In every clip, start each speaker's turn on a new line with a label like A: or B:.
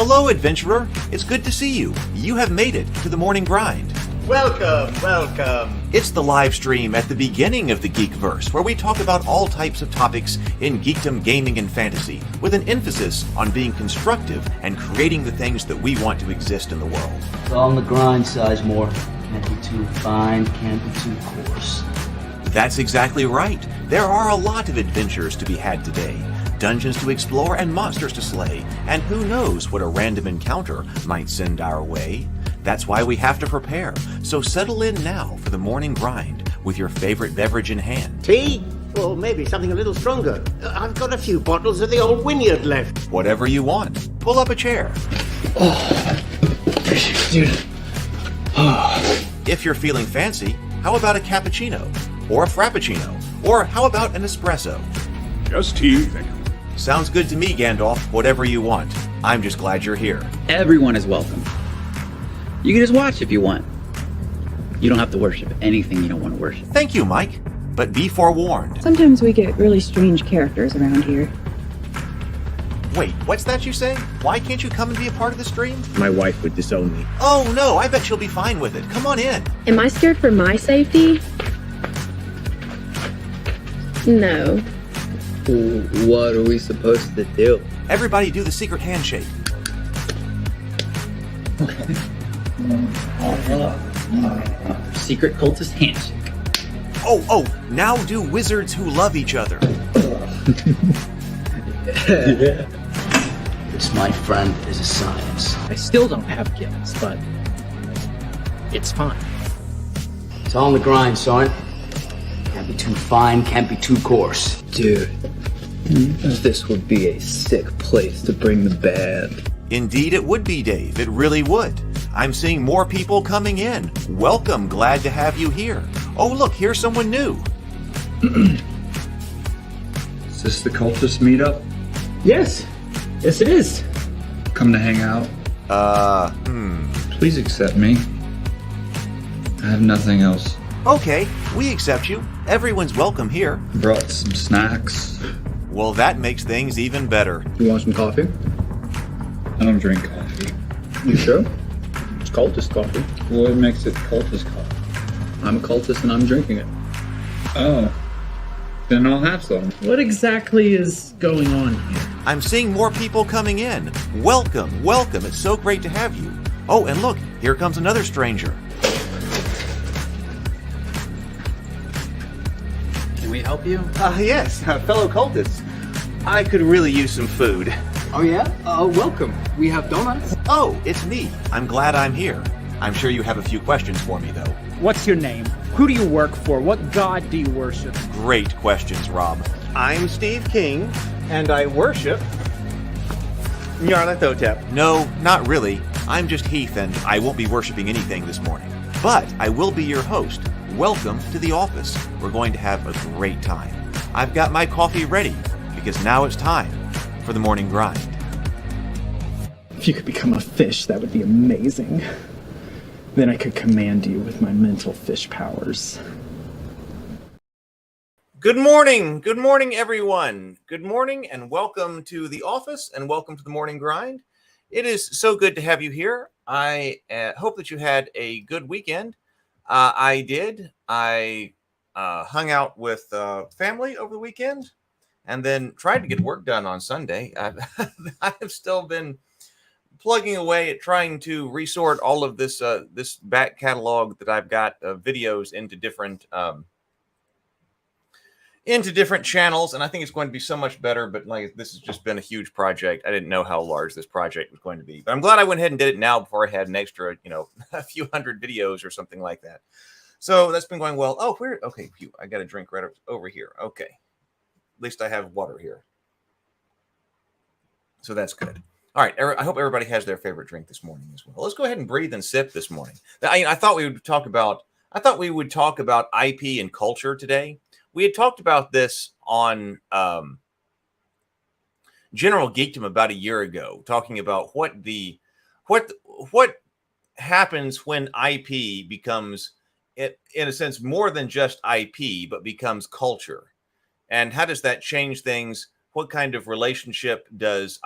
A: Hello, adventurer. It's good to see you. You have made it to the morning grind.
B: Welcome, welcome.
A: It's the live stream at the beginning of the Geekverse, where we talk about all types of topics in geekdom, gaming, and fantasy, with an emphasis on being constructive and creating the things that we want to exist in the world.
C: It's all on the grind, Sizemore. Can't be too fine, can't be too coarse.
A: That's exactly right. There are a lot of adventures to be had today. Dungeons to explore and monsters to slay, and who knows what a random encounter might send our way. That's why we have to prepare, so settle in now for the morning grind with your favorite beverage in hand.
B: Tea? Or maybe something a little stronger. I've got a few bottles of the old Wynyard left.
A: Whatever you want. Pull up a chair.
C: Dude.
A: If you're feeling fancy, how about a cappuccino? Or a frappuccino? Or how about an espresso?
D: Just tea, thank you.
A: Sounds good to me, Gandalf. Whatever you want. I'm just glad you're here.
E: Everyone is welcome. You can just watch if you want. You don't have to worship anything you don't want to worship.
A: Thank you, Mike. But be forewarned.
F: Sometimes we get really strange characters around here.
A: Wait, what's that you say? Why can't you come and be a part of the stream?
D: My wife would disown me.
A: Oh no, I bet she'll be fine with it. Come on in.
G: Am I scared for my safety? No.
E: What are we supposed to do?
A: Everybody do the secret handshake.
E: Secret cultist handshake.
A: Oh, now do wizards who love each other.
C: This, my friend, is a science.
H: I still don't have gifts, but it's fine.
C: It's all on the grind, son. Can't be too fine, can't be too coarse.
I: Dude, this would be a sick place to bring the band.
A: Indeed it would be, Dave. It really would. I'm seeing more people coming in. Welcome, glad to have you here. Oh, look, here's someone new.
I: Is this the cultist meetup?
H: Yes it is.
I: Come to hang out? Please accept me. I have nothing else.
A: Okay, we accept you. Everyone's welcome here.
I: Brought some snacks.
A: Well, that makes things even better.
I: You want some coffee? I don't drink coffee. You sure? It's cultist coffee. What makes it cultist coffee? I'm a cultist and I'm drinking it. Oh. Then I'll have some.
H: What exactly is going on here?
A: I'm seeing more people coming in. Welcome. It's so great to have you. Oh, and look, here comes another stranger.
E: Can we help you?
B: Yes, fellow cultists. I could really use some food.
C: Oh yeah? Welcome. We have donuts.
A: Oh, it's me. I'm glad I'm here. I'm sure you have a few questions for me, though.
H: What's your name? Who do you work for? What god do you worship?
A: Great questions, Rob.
B: I'm Steve King, and I worship Nyarlathotep.
A: No, not really. I'm just Heath, and I won't be worshiping anything this morning. But I will be your host. Welcome to the office. We're going to have a great time. I've got my coffee ready, because now it's time for the morning grind.
H: If you could become a fish, that would be amazing. Then I could command you with my mental fish powers.
A: Good morning, everyone. Good morning, and welcome to the office, and welcome to the morning grind. It is so good to have you here. I hope that you had a good weekend. I did. I hung out with family over the weekend, and then tried to get work done on Sunday. I've still been plugging away at trying to resort all of this this back catalog that I've got videos into different channels, and I think it's going to be so much better. But like, this has just been a huge project. I didn't know how large this project was going to be, but I'm glad I went ahead and did it now before I had an extra, a few hundred videos or something like that. So that's been going well. Oh, okay, I got a drink right over here. Okay, at least I have water here, so that's good. All right, I hope everybody has their favorite drink this morning as well. Let's go ahead and breathe and sip this morning. I thought we would talk about IP and culture today. We had talked about this on General Geekdom about a year ago, talking about what happens when IP becomes, in a sense, more than just IP, but becomes culture, and how does that change things what kind of relationship does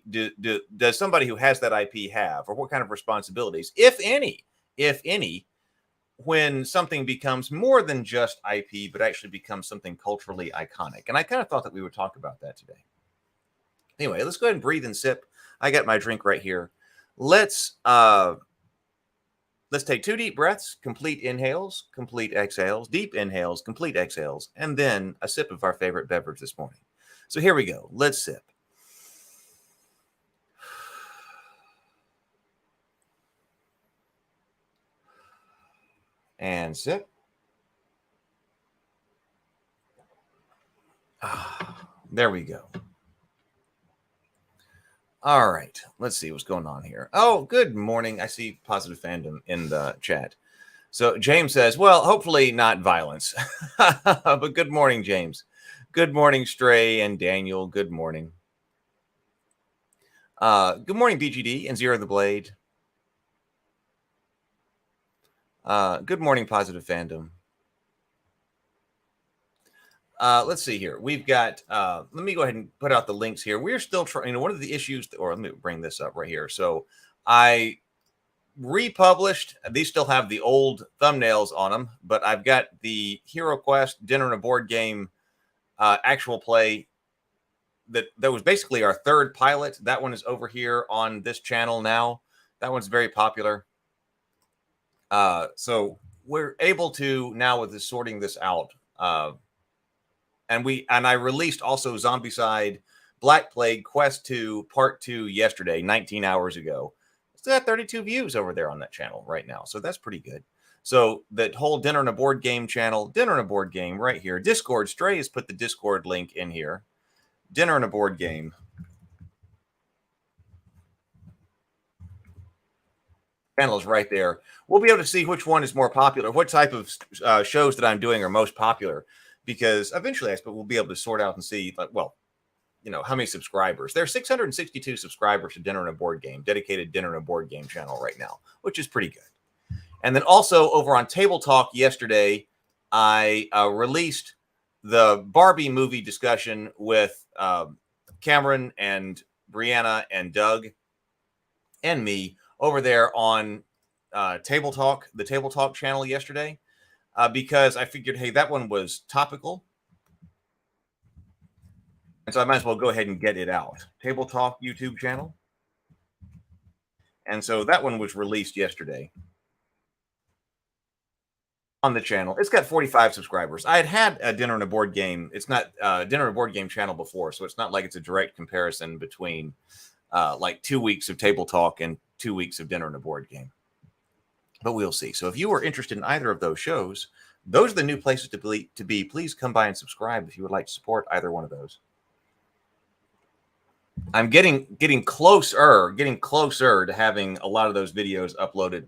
A: does somebody who has that IP have, or what kind of responsibilities, if any, when something becomes more than just IP, but actually becomes something culturally iconic. And I kind of thought that we would talk about that today. Anyway, let's go ahead and breathe and sip. I got my drink right here. Let's take 2 deep breaths, complete inhales, complete exhales, deep inhales, complete exhales, and then a sip of our favorite beverage this morning. So here we go. Let's sip. And sip. There we go. All right, let's see what's going on here. Oh, good morning. I see positive fandom in the chat. So James says, well, hopefully not violence. But good morning, James. Good morning, Stray and Daniel. Good morning. Good morning, BGD and Zero the Blade. Good morning, positive fandom. Let's see here. We've got, let me go ahead and put out the links here. We're still trying, one of the issues, or let me bring this up right here. So I republished, these still have the old thumbnails on them, but I've got the Hero Quest Dinner and a Board Game actual play that was basically our 3rd pilot. That one is over here on this channel now. That one's very popular. So we're able to now, with this, sorting this out, and I released also Zombicide Black Plague Quest 2 Part 2 yesterday, 19 hours ago. Still got 32 views over there on that channel right now, so that's pretty good. So that whole Dinner and a Board Game channel, Dinner and a Board Game right here. Discord, Stray has put the Discord link in here. Dinner and a Board Game. Channel is right there. We'll be able to see which one is more popular, what type of shows that I'm doing are most popular, because eventually we'll be able to sort out and see, like, well, you know, how many subscribers. There are 662 subscribers to Dinner and a Board Game, dedicated Dinner and a Board Game channel right now, which is pretty good. And then also over on Table Talk yesterday, I released the Barbie movie discussion with Cameron and Brianna and Doug and me over there on Table Talk, the Table Talk channel yesterday, because I figured, hey, that one was topical. And so I might as well go ahead and get it out. Table Talk YouTube channel. And so that one was released yesterday on the channel. It's got 45 subscribers. I had a Dinner and a Board Game. It's not Dinner and a Board Game channel before, so it's not like it's a direct comparison between like 2 weeks of Table Talk and 2 weeks of Dinner and a Board Game. But we'll see. So if you are interested in either of those shows, those are the new places to be. Please come by and subscribe if you would like to support either one of those. I'm getting closer to having a lot of those videos uploaded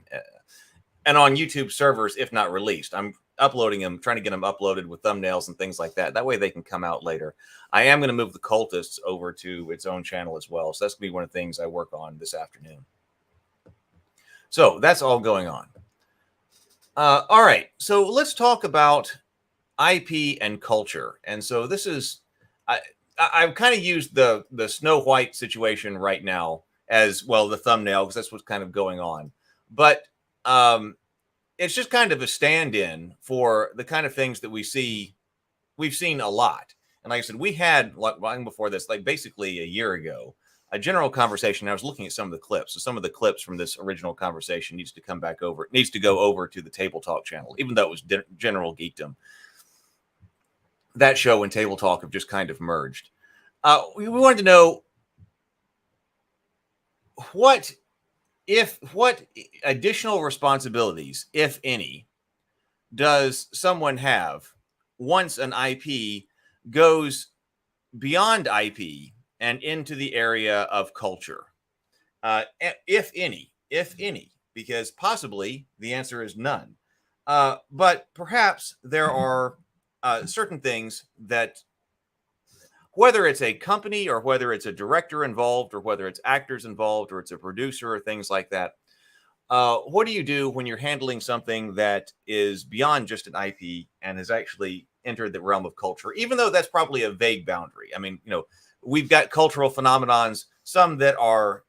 A: and on YouTube servers, if not released. I'm uploading them, trying to get them uploaded with thumbnails and things like that. That way they can come out later. I am going to move the Cultists over to its own channel as well. So that's going to be one of the things I work on this afternoon. So that's all going on. All right. So let's talk about IP and culture. And so this is, I've kind of used the Snow White situation right now as well, the thumbnail, because that's what's kind of going on. But it's just kind of a stand-in for the kind of things that we've seen a lot. And like I said, we had, long before this, like basically a year ago, a general conversation. I was looking at some of the clips. So some of the clips from this original conversation needs to go over to the Table Talk channel, even though it was general geekdom. That show and Table Talk have just kind of merged. We wanted to know what additional responsibilities, if any, does someone have once an IP goes beyond IP and into the area of culture? If any, because possibly the answer is none. But perhaps there are certain things that, whether it's a company or whether it's a director involved or whether it's actors involved or it's a producer or things like that, what do you do when you're handling something that is beyond just an IP and has actually entered the realm of culture, even though that's probably a vague boundary. I mean, we've got cultural phenomenons, some that are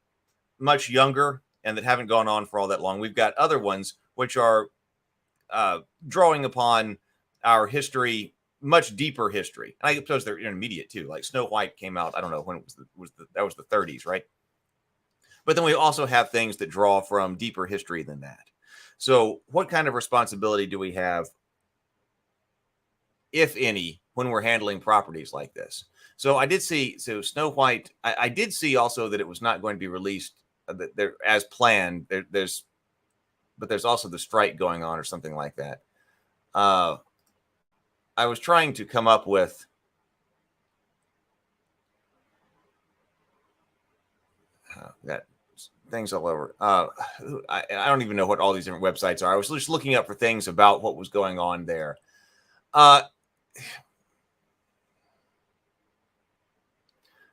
A: much younger and that haven't gone on for all that long. We've got other ones which are drawing upon our history, much deeper history. And I suppose they're intermediate too. Like Snow White came out, I don't know when it that was the 30s, right? But then we also have things that draw from deeper history than that. So what kind of responsibility do we have, if any, when we're handling properties like this? So I did see, Snow White, I did see also that it was not going to be released there as planned. There's also the strike going on or something like that. I was trying to come up with that things all over. I don't even know what all these different websites are. I was just looking up for things about what was going on there.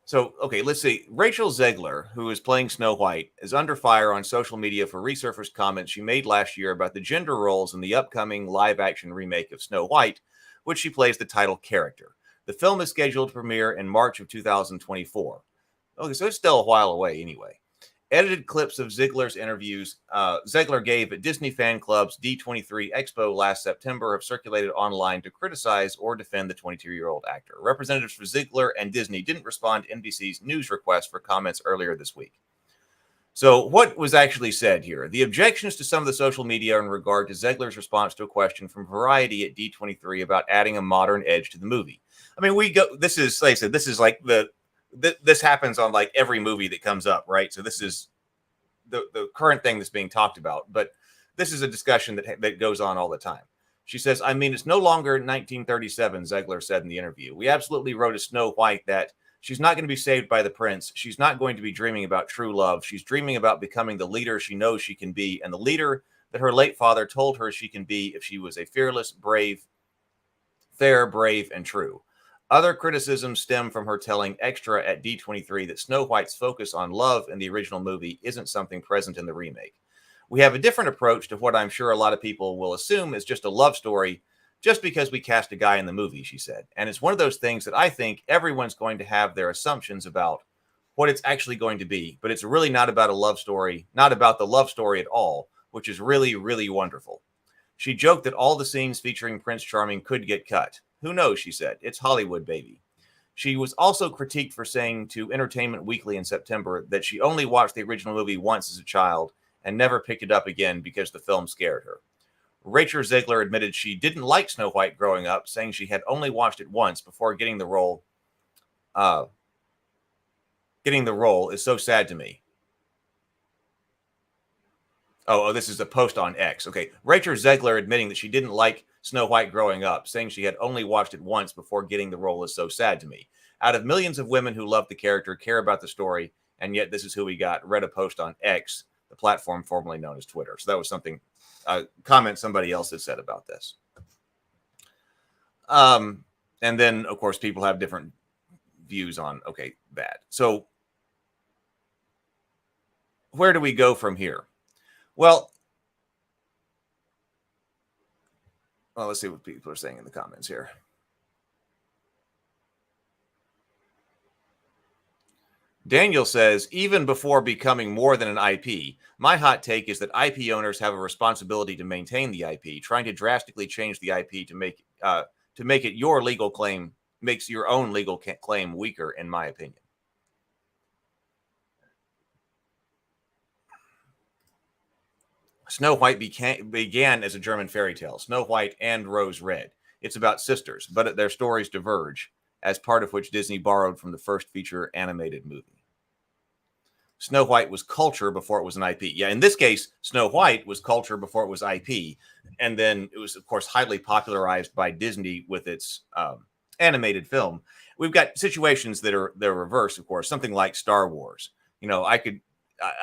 A: So, okay, let's see. Rachel Zegler, who is playing Snow White, is under fire on social media for resurfaced comments she made last year about the gender roles in the upcoming live-action remake of Snow White, which she plays the title character. The film is scheduled to premiere in March of 2024. Okay, so it's still a while away anyway. Edited clips of Ziegler's interviews Ziegler gave at Disney Fan Club's D23 Expo last September have circulated online to criticize or defend the 22-year-old actor. Representatives for Ziegler and Disney didn't respond to NBC's news request for comments earlier this week. So what was actually said here? The objections to some of the social media in regard to Ziegler's response to a question from Variety at D23 about adding a modern edge to the movie. I mean, this is, like I said, this is like this happens on like every movie that comes up, right? So this is the current thing that's being talked about, but this is a discussion that goes on all the time. She says, I mean, it's no longer 1937, Ziegler said in the interview. We absolutely wrote a Snow White that she's not going to be saved by the prince. She's not going to be dreaming about true love. She's dreaming about becoming the leader she knows she can be, and the leader that her late father told her she can be if she was a fearless, brave, fair, brave, and true. Other criticisms stem from her telling Extra at D23 that Snow White's focus on love in the original movie isn't something present in the remake. We have a different approach to what I'm sure a lot of people will assume is just a love story just because we cast a guy in the movie, she said. And it's one of those things that I think everyone's going to have their assumptions about what it's actually going to be, but it's really not about a love story, not about the love story at all, which is really, really wonderful. She joked that all the scenes featuring Prince Charming could get cut. Who knows, she said. It's Hollywood, baby. She was also critiqued for saying to Entertainment Weekly in September that she only watched the original movie once as a child and never picked it up again because the film scared her. Rachel Zegler admitted she didn't like Snow White growing up, saying she had only watched it once before getting the role. Getting the role is so sad to me. Oh, this is a post on X. Okay. Rachel Zegler admitting that she didn't like Snow White growing up, saying she had only watched it once before getting the role is so sad to me. Out of millions of women who love the character, care about the story, and yet this is who we got, read a post on X, the platform formerly known as Twitter. So that was something, a comment somebody else had said about this. And then, of course, people have different views on, okay, that. So where do we go from here? Well, let's see what people are saying in the comments here. Daniel says, even before becoming more than an IP, my hot take is that IP owners have a responsibility to maintain the IP. Trying to drastically change the IP to make it your legal claim makes your own legal claim weaker, in my opinion. Snow White began as a German fairy tale, Snow White and Rose Red. It's about sisters, but their stories diverge, as part of which Disney borrowed from the first feature animated movie. Snow White was culture before it was an IP. Yeah, in this case, Snow White was culture before it was IP. And then it was, of course, highly popularized by Disney with its animated film. We've got situations that are reverse, of course, something like Star Wars. I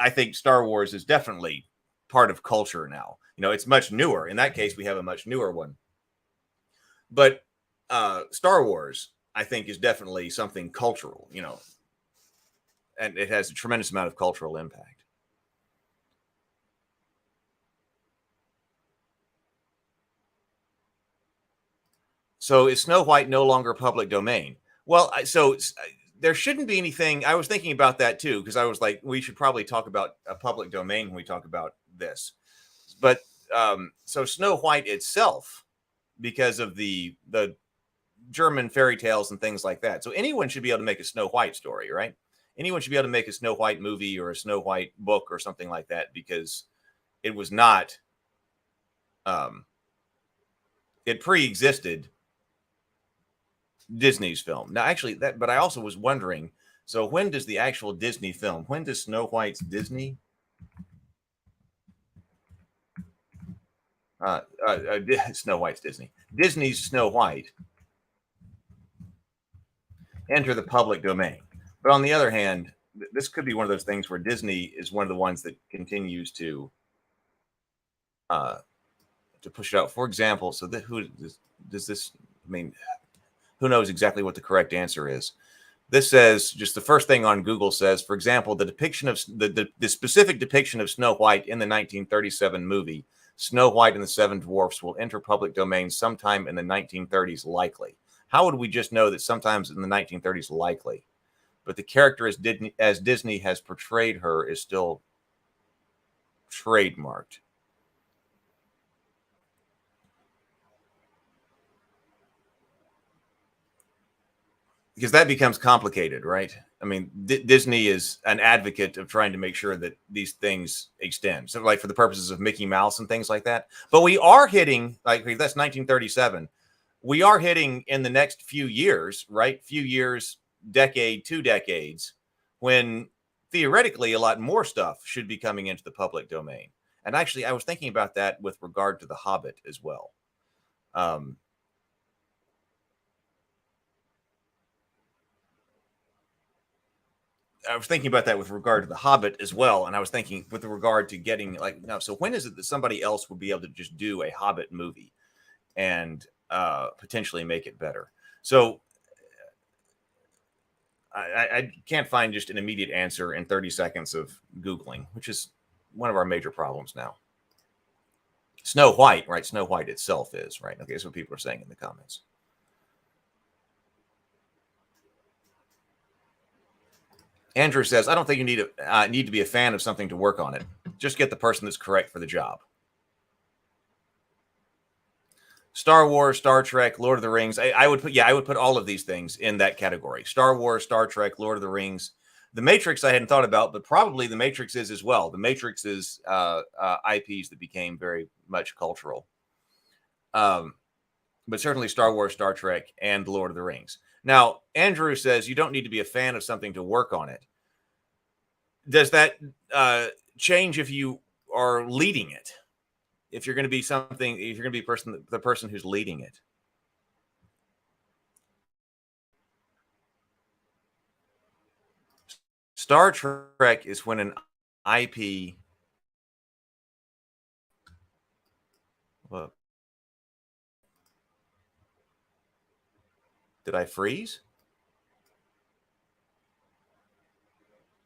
A: think Star Wars is definitely part of culture now. It's much newer. In that case, we have a much newer one. But Star Wars, I think, is definitely something cultural, and it has a tremendous amount of cultural impact. So is Snow White no longer public domain? Well, there shouldn't be anything. I was thinking about that too, because I was like, we should probably talk about a public domain when we talk about this. But so Snow White itself, because of the German fairy tales and things like that. So anyone should be able to make a Snow White story, right? Anyone should be able to make a Snow White movie or a Snow White book or something like that, because it was not it pre-existed Disney's film. Now, actually, but I also was wondering, so when does the actual Disney film, when does Snow White's Disney? Snow White's Disney. Disney's Snow White enter the public domain. But on the other hand, this could be one of those things where Disney is one of the ones that continues to push it out. For example, so who does this? I mean, who knows exactly what the correct answer is? This says, just the first thing on Google says, for example, the depiction of the specific depiction of Snow White in the 1937 movie Snow White and the Seven Dwarfs will enter public domain sometime in the 1930s, likely. How would we just know that sometimes in the 1930s, likely? But the character as Disney has portrayed her is still trademarked. Because that becomes complicated, right? I mean, Disney is an advocate of trying to make sure that these things extend. So, like for the purposes of Mickey Mouse and things like that. But we are hitting, like that's 1937. We are hitting in the next few years, right? Few years, decade, 2 decades, when theoretically a lot more stuff should be coming into the public domain. And actually, I was thinking about that with regard to The Hobbit as well. I was thinking about that with regard to The Hobbit as well, and I was thinking with regard to getting like no. So when is it that somebody else would be able to just do a Hobbit movie and potentially make it better? So I can't find just an immediate answer in 30 seconds of Googling, which is one of our major problems now. Snow White, right? Snow White itself is, right? Okay, that's what people are saying in the comments. Andrew says, I don't think you need to be a fan of something to work on it. Just get the person that's correct for the job. Star Wars, Star Trek, Lord of the Rings. I would put all of these things in that category. Star Wars, Star Trek, Lord of the Rings. The Matrix I hadn't thought about, but probably the Matrix is as well. The Matrix is IPs that became very much cultural. But certainly Star Wars, Star Trek, and Lord of the Rings. Now, Andrew says you don't need to be a fan of something to work on it. Does that change if you are leading it? If you're going to be something, if you're going to be the person who's leading it. Star Trek is when an IP. Well, did I freeze?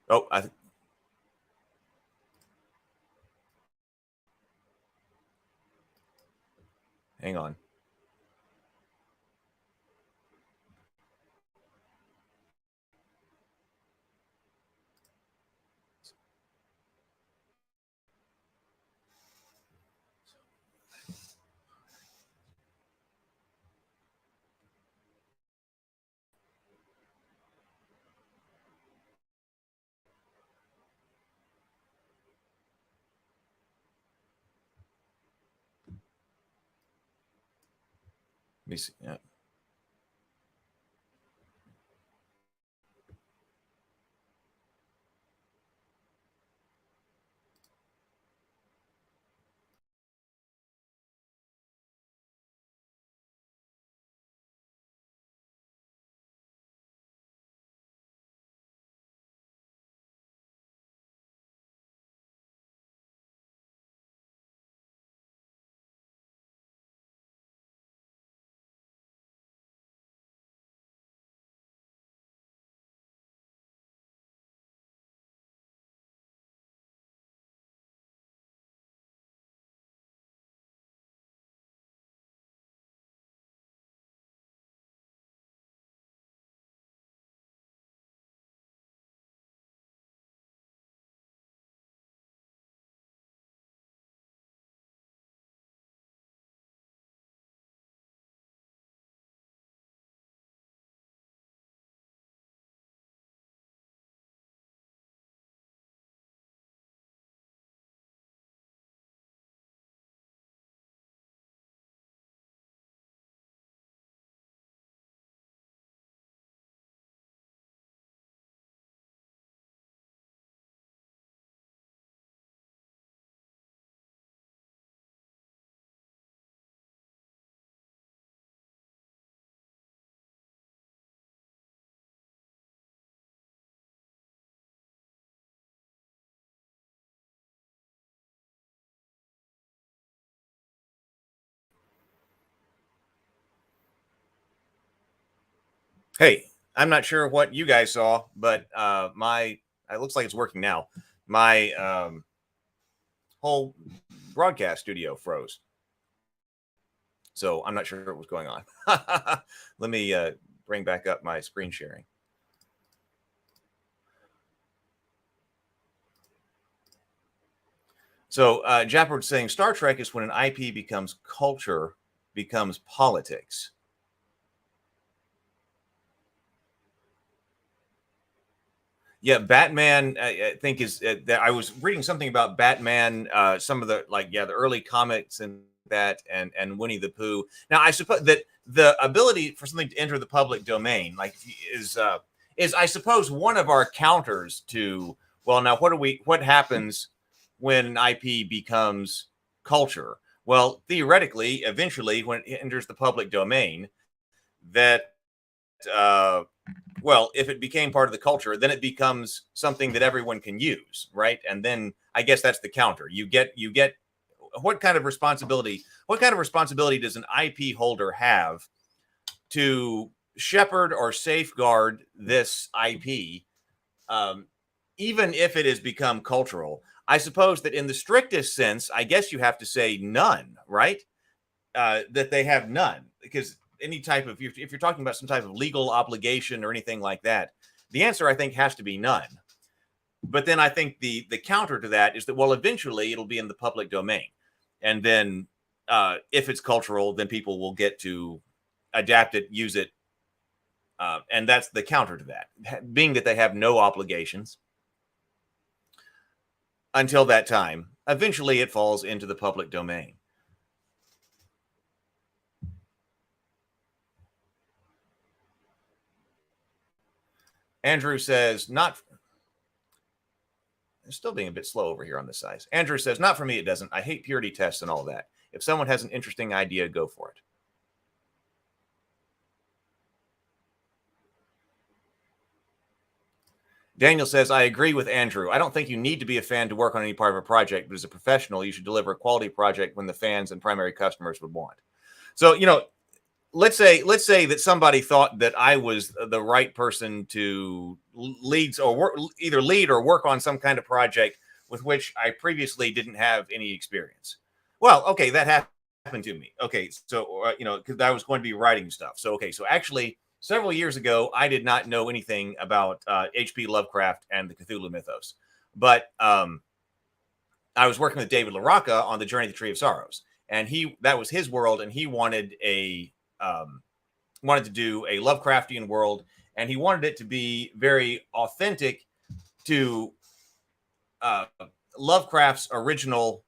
A: Oh, hang on. Let me see. Yeah. Hey, I'm not sure what you guys saw, but it looks like it's working now. My whole broadcast studio froze. So I'm not sure what was going on. Let me bring back up my screen sharing. So Japper's saying Star Trek is when an IP becomes culture, becomes politics. Yeah, Batman. I think is that I was reading something about Batman. Some of the the early comics and that, and Winnie the Pooh. Now, I suppose that the ability for something to enter the public domain, is I suppose one of our counters to, well, now what happens when an IP becomes culture? Well, theoretically, eventually, when it enters the public domain, that well, if it became part of the culture, then it becomes something that everyone can use, right? And then I guess that's the counter. You get what kind of responsibility does an IP holder have to shepherd or safeguard this IP, even if it has become cultural? I suppose that in the strictest sense, I guess you have to say none, right? That they have none, because any type of, if you're talking about some type of legal obligation or anything like that, the answer I think has to be none. But then I think the counter to that is that, well, eventually it'll be in the public domain, and then if it's cultural, then people will get to adapt it, use it, and that's the counter to that, being that they have no obligations until that time. Eventually it falls into the public domain. Andrew says, not. It's still being a bit slow over here on this size. Andrew says, not for me, it doesn't. I hate purity tests and all that. If someone has an interesting idea, go for it. Daniel says, I agree with Andrew. I don't think you need to be a fan to work on any part of a project, but as a professional, you should deliver a quality project when the fans and primary customers would want. So, let's say that somebody thought that I was the right person to either lead or work on some kind of project with which I previously didn't have any experience. Well, okay, that happened to me. Okay, so because I was going to be writing stuff. So actually, several years ago, I did not know anything about H.P. Lovecraft and the Cthulhu mythos, but I was working with David LaRocca on the Journey to the Tree of Sorrows, and that was his world, and he wanted to do a Lovecraftian world, and he wanted it to be very authentic to Lovecraft's original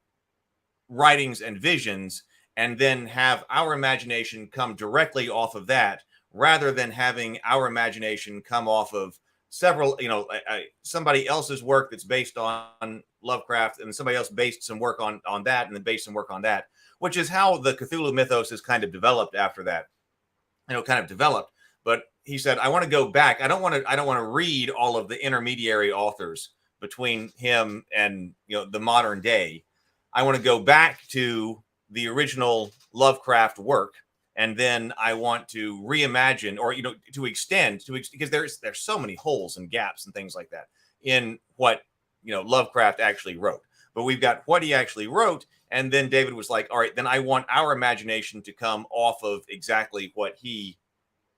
A: writings and visions, and then have our imagination come directly off of that, rather than having our imagination come off of several, somebody else's work that's based on Lovecraft, and somebody else based some work on that, and then based some work on that, which is how the Cthulhu mythos is kind of developed after that. But he said, I want to go back. I don't want to read all of the intermediary authors between him and the modern day. I want to go back to the original Lovecraft work, and then I want to reimagine, or to extend because there's so many holes and gaps and things like that in what Lovecraft actually wrote. But we've got what he actually wrote, and then David was like, all right, then I want our imagination to come off of exactly what he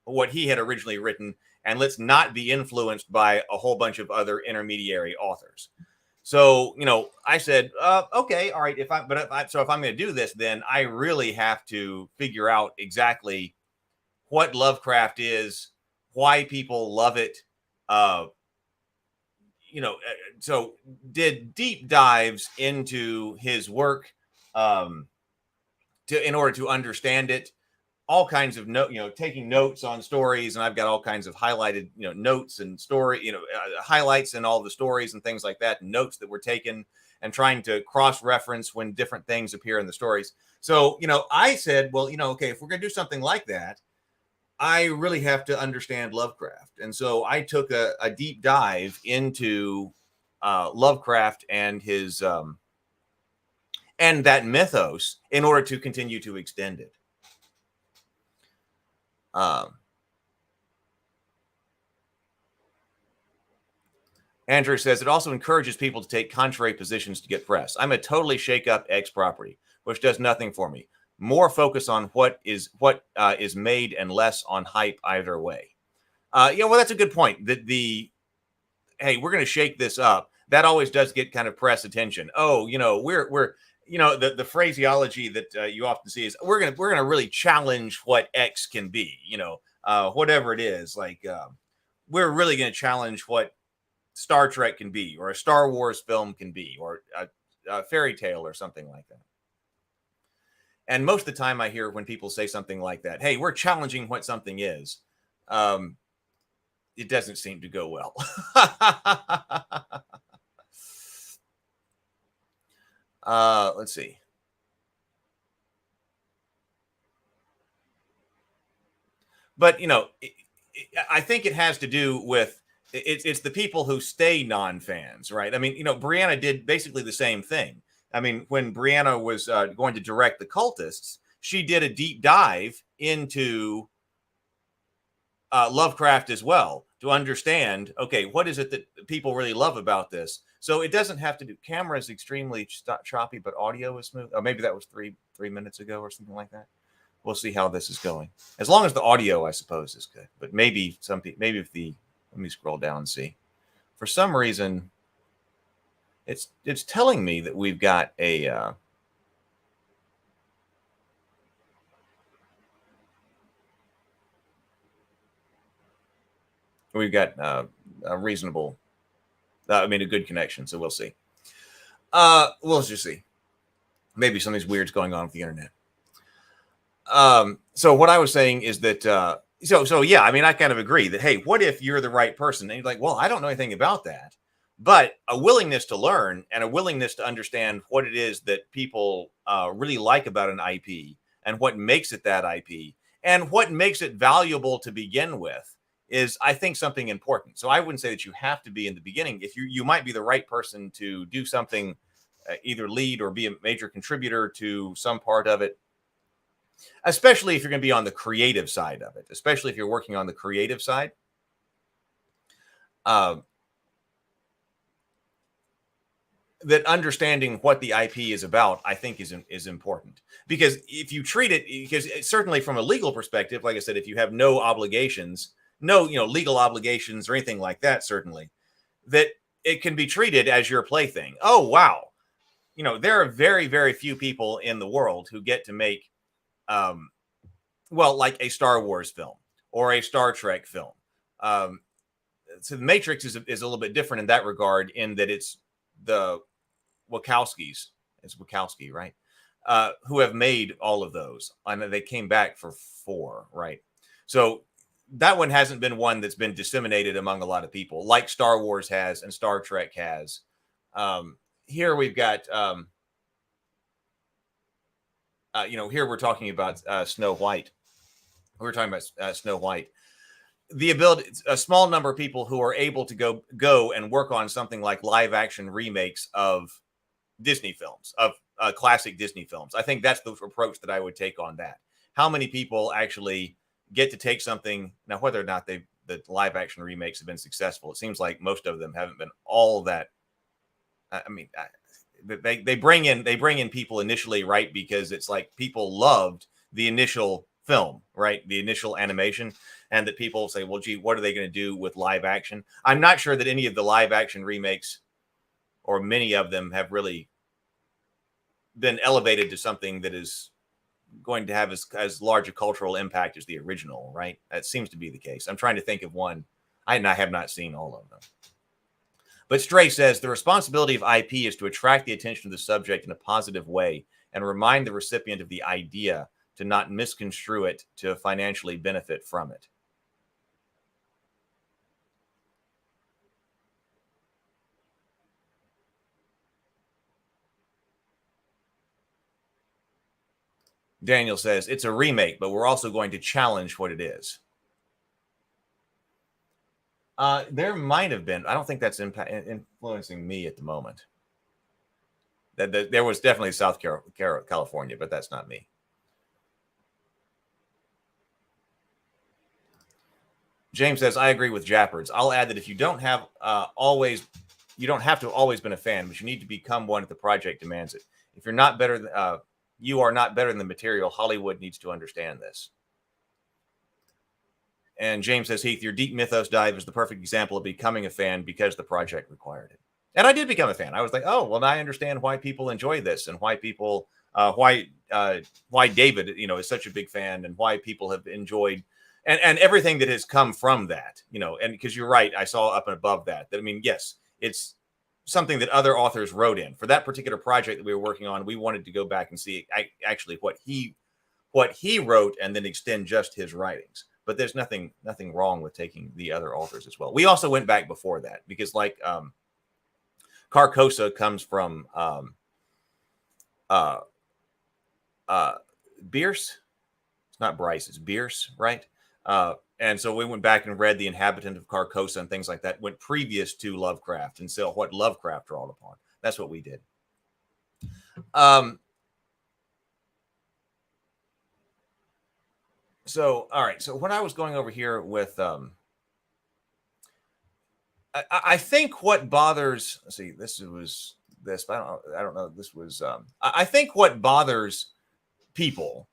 A: had originally written, and let's not be influenced by a whole bunch of other intermediary authors. So, I said, okay, all right. If I'm going to do this, then I really have to figure out exactly what Lovecraft is, why people love it. So did deep dives into his work, in order to understand it. All kinds of taking notes on stories, and I've got all kinds of highlighted, notes and story, highlights in all the stories and things like that, and notes that were taken, and trying to cross-reference when different things appear in the stories. So, I said, well, okay, if we're going to do something like that, I really have to understand Lovecraft. And so I took a deep dive into Lovecraft and his and that mythos in order to continue to extend it. Continue to extend it. And so, I took a deep dive into Lovecraft and his and that mythos in order to continue to extend it. And that mythos in order to continue to extend it. And so, I took a deep dive into Lovecraft and his and that mythos in order to continue to extend it. And so, I took a deep dive into Lovecraft and his Andrew says it also encourages people to take contrary positions to get press. I'm a totally shake up X property, which does nothing for me. More focus on what is made and less on hype either way. Well, that's a good point. Hey, we're going to shake this up. That always does get kind of press attention. Oh, we're the phraseology that you often see is we're gonna really challenge what X can be. Whatever it is, like we're really going to challenge what Star Trek can be, or a Star Wars film can be, or a fairy tale or something like that. And most of the time I hear when people say something like that, hey, we're challenging what something is, it doesn't seem to go well. Let's see. But, I think it has to do with it's the people who stay non-fans, right? I mean, Brianna did basically the same thing. I mean, when Brianna was going to direct The Cultists, she did a deep dive into Lovecraft as well to understand, okay, what is it that people really love about this? So it doesn't have to do. Camera is extremely choppy, but audio is smooth. Or maybe that was three minutes ago or something like that. We'll see how this is going. As long as the audio, I suppose, is good. But maybe if let me scroll down and see. For some reason, it's telling me that we've got a reasonable, a good connection. So we'll see. We'll just see. Maybe something's weird's going on with the internet. So what I was saying is that, so yeah, I kind of agree that, hey, what if you're the right person? And you're like, well, I don't know anything about that, but a willingness to learn and a willingness to understand what it is that people really like about an IP and what makes it that IP and what makes it valuable to begin with is, I think, something important. So I wouldn't say that you have to be in the beginning. If you might be the right person to do something, either lead or be a major contributor to some part of it, especially if you're going to be on the creative side of it, especially if you're working on the creative side. That understanding what the IP is about, I think, is important, because if you treat it, because certainly from a legal perspective, like I said, if you have no obligations, no legal obligations or anything like that, certainly that it can be treated as your plaything. Oh wow, there are very, very few people in the world who get to make like a Star Wars film or a Star Trek film. So the Matrix is a little bit different in that regard, in that it's the Wachowskis, it's Wachowski, right? Who have made all of those. And they came back for 4, right? So that one hasn't been one that's been disseminated among a lot of people, like Star Wars has and Star Trek has. Here we've got, here we're talking about Snow White. We're talking about Snow White. The ability, a small number of people who are able to go and work on something like live action remakes of Disney films, of classic Disney films. I think that's the approach that I would take on that. How many people actually get to take something, now whether or not the live action remakes have been successful, it seems like most of them haven't been all that. They bring in people initially, right? Because it's like people loved the initial film, right? The initial animation, and that people say, well, gee, what are they going to do with live action? I'm not sure that any of the live action remakes, or many of them, have really been elevated to something that is going to have as large a cultural impact as the original, right? That seems to be the case. I'm trying to think of one. I have not seen all of them. But Stray says the responsibility of IP is to attract the attention of the subject in a positive way and remind the recipient of the idea to not misconstrue it to financially benefit from it. Daniel says it's a remake, but we're also going to challenge what it is. There might have been. I don't think that's influencing me at the moment. There was definitely South California, but that's not me. James says, I agree with Jappards. I'll add that if you don't have you don't have to have always been a fan, but you need to become one if the project demands it. If you're not better, you are not better than the material. Hollywood needs to understand this. And James says, Heath, your deep mythos dive is the perfect example of becoming a fan because the project required it. And I did become a fan. I was like, oh, well, now I understand why people enjoy this and why people, why David, is such a big fan and why people have enjoyed and everything that has come from that, and because you're right, I saw up and above that, I mean, yes, it's something that other authors wrote in for that particular project that we were working on. We wanted to go back and see actually what he wrote and then extend just his writings. But there's nothing wrong with taking the other authors as well. We also went back before that because Carcosa comes from Bierce. It's not Bryce, it's Bierce, right? And so we went back and read The Inhabitant of Carcosa and things like that, went previous to Lovecraft and so what Lovecraft drawed upon. That's what we did. So, all right. So when I was going over here with, I think what bothers, let's see, this was this, but I don't know. This was, I think what bothers people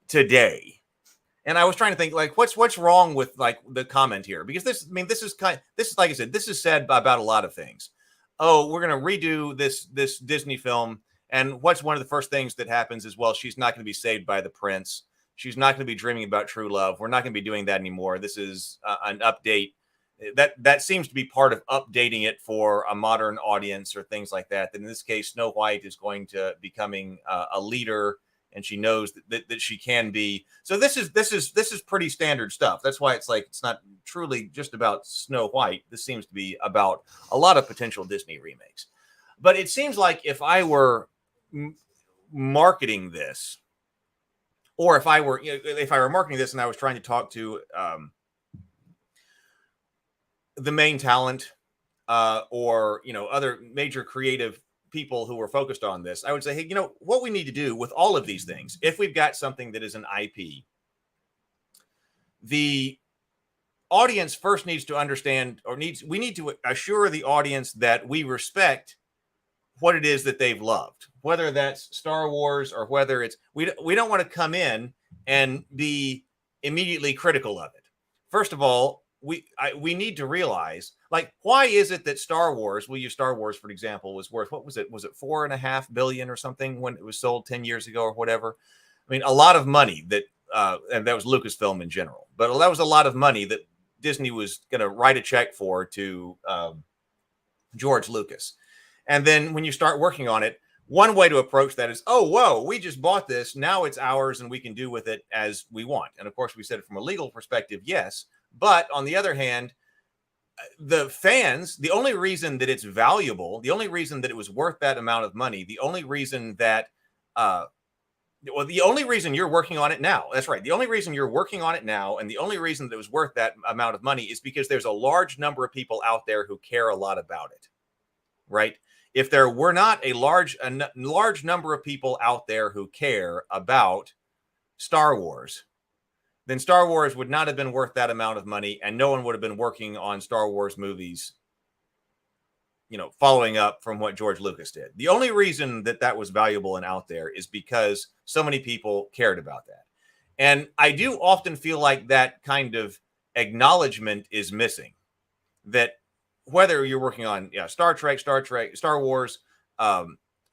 A: today, and I was trying to think like, what's wrong with like the comment here? Because this is like I said, this is said about a lot of things. Oh, we're going to redo this Disney film. And what's one of the first things that happens is, well, she's not going to be saved by the prince. She's not going to be dreaming about true love. We're not going to be doing that anymore. This is an update. That seems to be part of updating it for a modern audience or things like that. In this case, Snow White is going to becoming a leader, and she knows that she can be. So this is pretty standard stuff. That's why it's like it's not truly just about Snow White. This seems to be about a lot of potential Disney remakes. But it seems like if I were marketing this, or if I were marketing this and I was trying to talk to the main talent or other major creative people who were focused on this, I would say, hey, what we need to do with all of these things, if we've got something that is an IP, the audience first needs to understand, we need to assure the audience that we respect what it is that they've loved, whether that's Star Wars or whether it's, we don't want to come in and be immediately critical of it. First of all, we need to realize, like, why is it that Star Wars, we'll use Star Wars for example, was worth, what was it? Was it $4.5 billion or something when it was sold 10 years ago or whatever? I mean, a lot of money that, and that was Lucasfilm in general, but that was a lot of money that Disney was going to write a check for to George Lucas. And then when you start working on it, one way to approach that is, oh, whoa, we just bought this. Now it's ours and we can do with it as we want. And of course, we said it from a legal perspective, yes. But on the other hand, the fans, the only reason that it's valuable, the only reason that it was worth that amount of money, the only reason that, the only reason you're working on it now, that's right. The only reason you're working on it now and the only reason that it was worth that amount of money is because there's a large number of people out there who care a lot about it, right? If there were not a large number of people out there who care about Star Wars, then Star Wars would not have been worth that amount of money, and no one would have been working on Star Wars movies, following up from what George Lucas did. The only reason that that was valuable and out there is because so many people cared about that. And I do often feel like that kind of acknowledgement is missing, that whether you're working on Star Trek, Star Wars,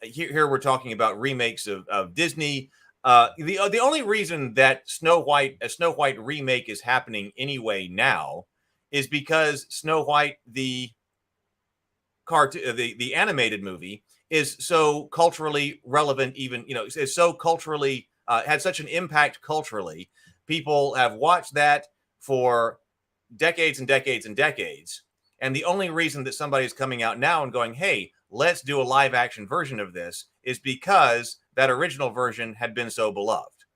A: here we're talking about remakes of Disney. The only reason that a Snow White remake is happening anyway now is because Snow White, the animated movie, is so culturally relevant. Even is so culturally had such an impact culturally. People have watched that for decades and decades and decades. And the only reason that somebody is coming out now and going, hey, let's do a live action version of this is because that original version had been so beloved.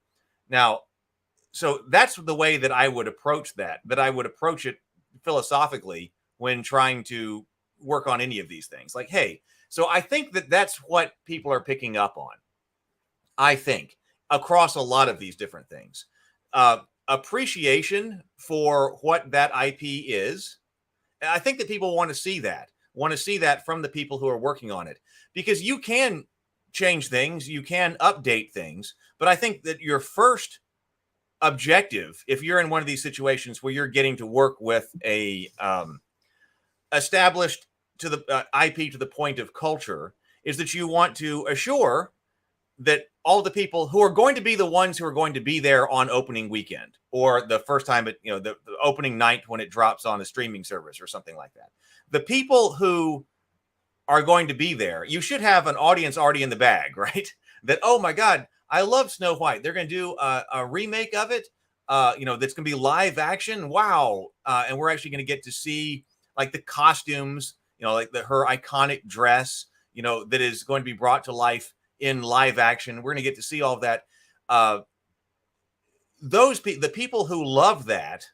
A: Now, so that's the way that I would approach that I would approach it philosophically when trying to work on any of these things. Like, hey, so I think that that's what people are picking up on, I think, across a lot of these different things. appreciation for what that IP is. I think that people want to see that from the people who are working on it, because you can change things, you can update things. But I think that your first objective, if you're in one of these situations where you're getting to work with a established to the IP to the point of culture, is that you want to assure that all the people who are going to be the ones who are going to be there on opening weekend, or the first time the opening night when it drops on a streaming service or something like that, the people who are going to be there, you should have an audience already in the bag, right? That, oh my God, I love Snow White. They're going to do a remake of it, that's going to be live action. Wow. And we're actually going to get to see like the costumes, like her iconic dress, that is going to be brought to life in live action. We're going to get to see all of that. The people who love that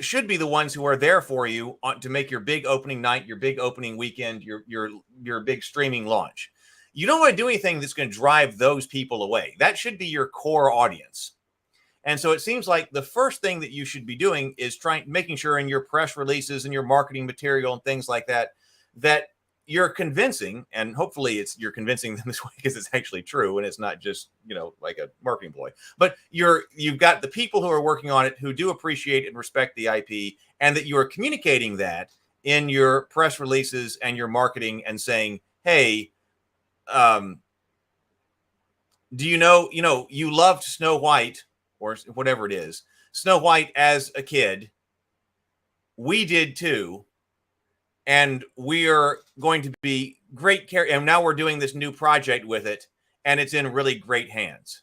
A: should be the ones who are there for you to make your big opening night, your big opening weekend, your big streaming launch. You don't want to do anything that's going to drive those people away. That should be your core audience. And so it seems like the first thing that you should be doing is making sure in your press releases and your marketing material and things like that, that you're convincing, and hopefully you're convincing them this way because it's actually true and it's not just, like a marketing ploy, but you've got the people who are working on it who do appreciate and respect the IP, and that you are communicating that in your press releases and your marketing and saying, hey, do you loved Snow White or whatever it is, Snow White as a kid. We did too. And we are going to be great care. And now we're doing this new project with it, and it's in really great hands.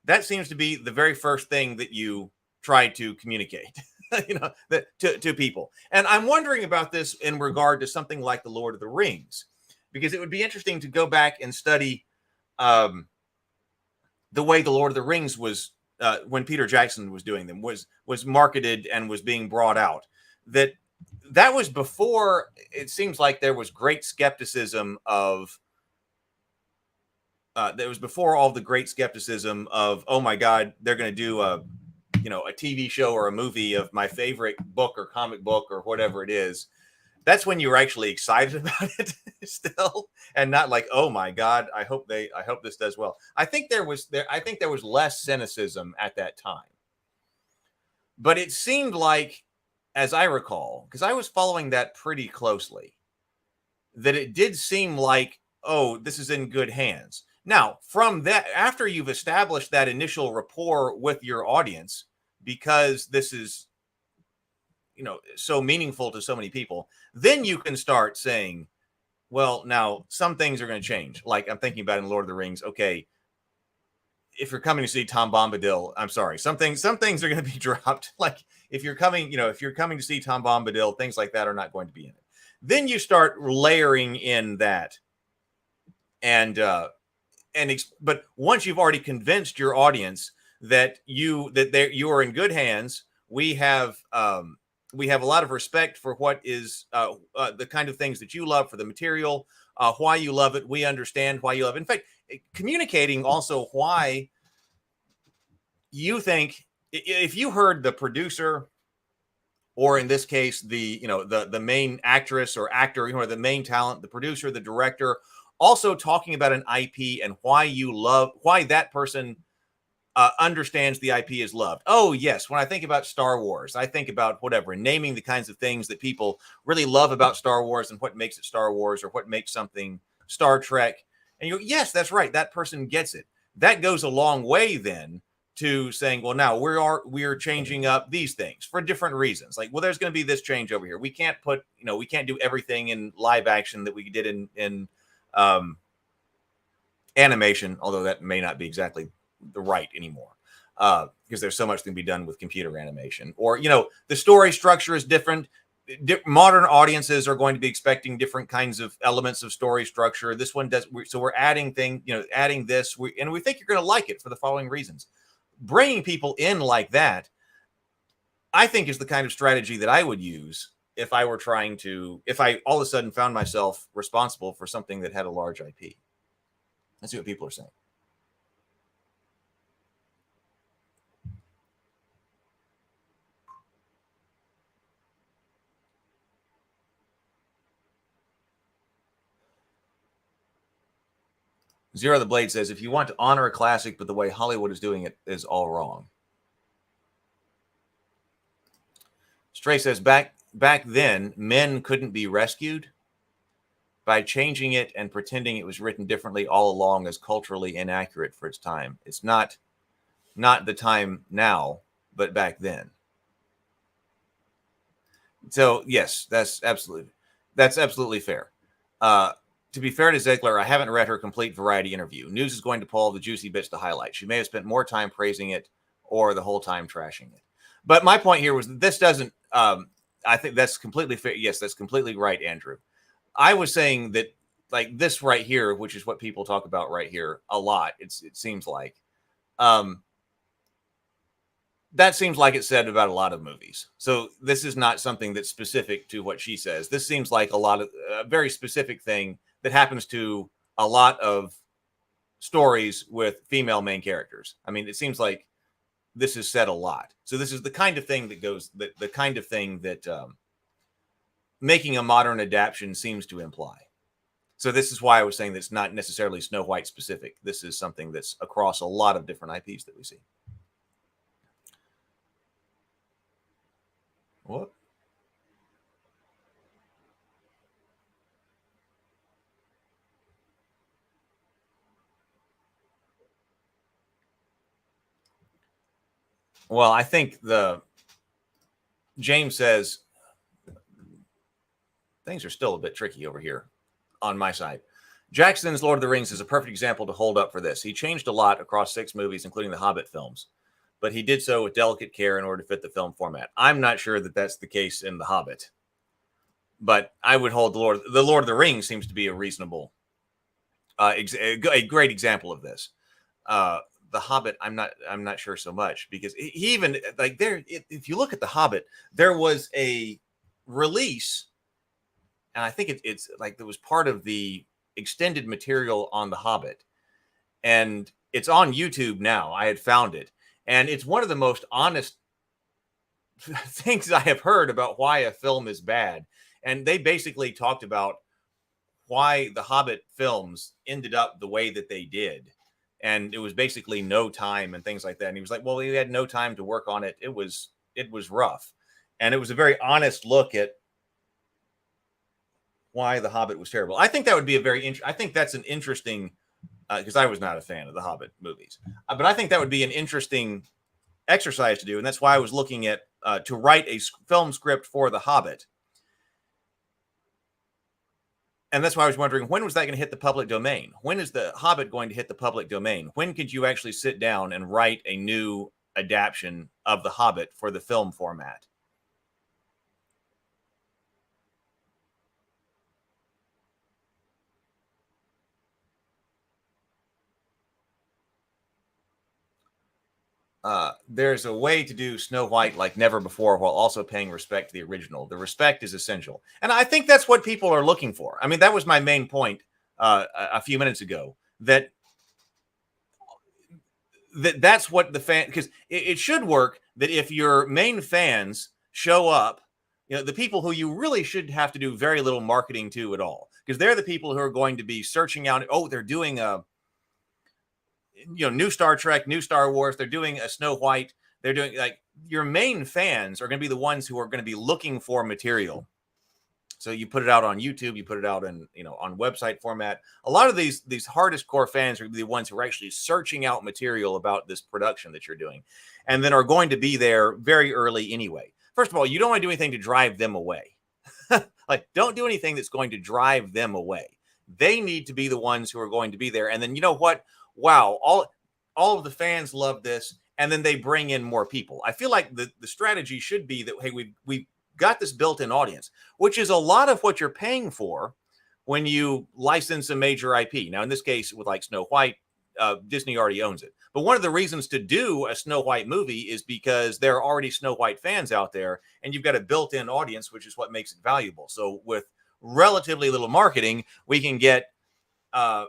A: That seems to be the very first thing that you try to communicate, to people. And I'm wondering about this in regard to something like The Lord of the Rings, because it would be interesting to go back and study the way The Lord of the Rings was, when Peter Jackson was doing them, was marketed and was being brought out. That was before it seems like there was great skepticism of there was before all the great skepticism of, oh my God, they're going to do a TV show or a movie of my favorite book or comic book or whatever it is. That's when you were actually excited about it still, and not like, oh my God, I hope this does well. I think there was less cynicism at that time, but it seemed like, as I recall, because I was following that pretty closely, that it did seem like, oh, this is in good hands. Now, from that, after you've established that initial rapport with your audience, because this is, so meaningful to so many people, then you can start saying, well, now some things are going to change. Like I'm thinking about in Lord of the Rings. Okay, if you're coming to see Tom Bombadil, I'm sorry, some things are going to be dropped. Like if you're coming to see Tom Bombadil, things like that are not going to be in it. Then you start layering in that, but once you've already convinced your audience that you are in good hands, we have a lot of respect for what is the kind of things that you love, for the material, why you love it. We understand why you love it. In fact, communicating also why you think, if you heard the producer, or in this case, the main actress or actor, the main talent, the producer, the director, also talking about an IP and why that person understands the IP is loved. Oh, yes. When I think about Star Wars, I think about whatever, naming the kinds of things that people really love about Star Wars and what makes it Star Wars or what makes something Star Trek. And you go, yes, that's right. That person gets it. That goes a long way then to saying, well, now we are changing up these things for different reasons. Like, well, there's going to be this change over here. We can't we can't do everything in live action that we did in animation, although that may not be exactly the right anymore, because there's so much that can be done with computer animation. Or the story structure is different. Modern audiences are going to be expecting different kinds of elements of story structure. This one does, so we're adding adding this, and we think you're going to like it for the following reasons. Bringing people in like that, I think, is the kind of strategy that I would use if I all of a sudden found myself responsible for something that had a large IP. Let's see what people are saying. Zero the Blade says, if you want to honor a classic, but the way Hollywood is doing it is all wrong. Stray says, back then, men couldn't be rescued. By changing it and pretending it was written differently all along is culturally inaccurate for its time. It's not the time now, but back then. So yes, that's absolutely fair. To be fair to Ziegler, I haven't read her complete Variety interview. News is going to pull the juicy bits to highlight. She may have spent more time praising it or the whole time trashing it. But my point here was that this doesn't, I think that's completely fair. Yes, that's completely right, Andrew. I was saying that like this right here, which is what people talk about right here a lot, it seems like, that seems like it's said about a lot of movies. So this is not something that's specific to what she says. This seems like a very specific thing that happens to a lot of stories with female main characters. I mean, it seems like this is said a lot. So this is the kind of thing that making a modern adaptation seems to imply. So this is why I was saying that it's not necessarily Snow White specific. This is something that's across a lot of different IPs that we see. What? Well, I think James says things are still a bit tricky over here on my side. Jackson's Lord of the Rings is a perfect example to hold up for this. He changed a lot across 6 movies, including the Hobbit films, but he did so with delicate care in order to fit the film format. I'm not sure that that's the case in the Hobbit, but I would hold the Lord of the Rings seems to be a reasonable, a great example of this. The Hobbit, I'm not sure so much, because he even like if you look at the Hobbit, there was a release, and I think it's like it was part of the extended material on the Hobbit, and it's on YouTube now. I had found it, and it's one of the most honest things I have heard about why a film is bad. And they basically talked about why the Hobbit films ended up the way that they did. And it was basically no time and things like that. And he was like, well, we had no time to work on it. It was rough. And it was a very honest look at why the Hobbit was terrible. I think that would be I think that's an interesting, because I was not a fan of the Hobbit movies, but I think that would be an interesting exercise to do. And that's why I was looking at, to write a film script for the Hobbit. And that's why I was wondering, when was that going to hit the public domain? When is the Hobbit going to hit the public domain? When could you actually sit down and write a new adaptation of the Hobbit for the film format? There's a way to do Snow White like never before while also paying respect to the original. The respect is essential. And I think that's what people are looking for. I mean, that was my main point a few minutes ago, that's what the fan, because it should work that if your main fans show up, you know, the people who you really should have to do very little marketing to at all, because they're the people who are going to be searching out, oh, they're doing new Star Trek, new Star Wars, they're doing a Snow White, they're doing, like, your main fans are going to be the ones who are going to be looking for material. So you put it out on YouTube, you put it out in, on website format. A lot of these hardest core fans are the ones who are actually searching out material about this production that you're doing, and then are going to be there very early anyway. First of all, you don't want to do anything to drive them away. Like, don't do anything that's going to drive them away. They need to be the ones who are going to be there. And then, you know what? Wow, all of the fans love this, and then they bring in more people. I feel like the strategy should be that, hey, we've got this built-in audience, which is a lot of what you're paying for when you license a major IP. Now, in this case, with like Snow White, Disney already owns it. But one of the reasons to do a Snow White movie is because there are already Snow White fans out there, and you've got a built-in audience, which is what makes it valuable. So with relatively little marketing, we can get a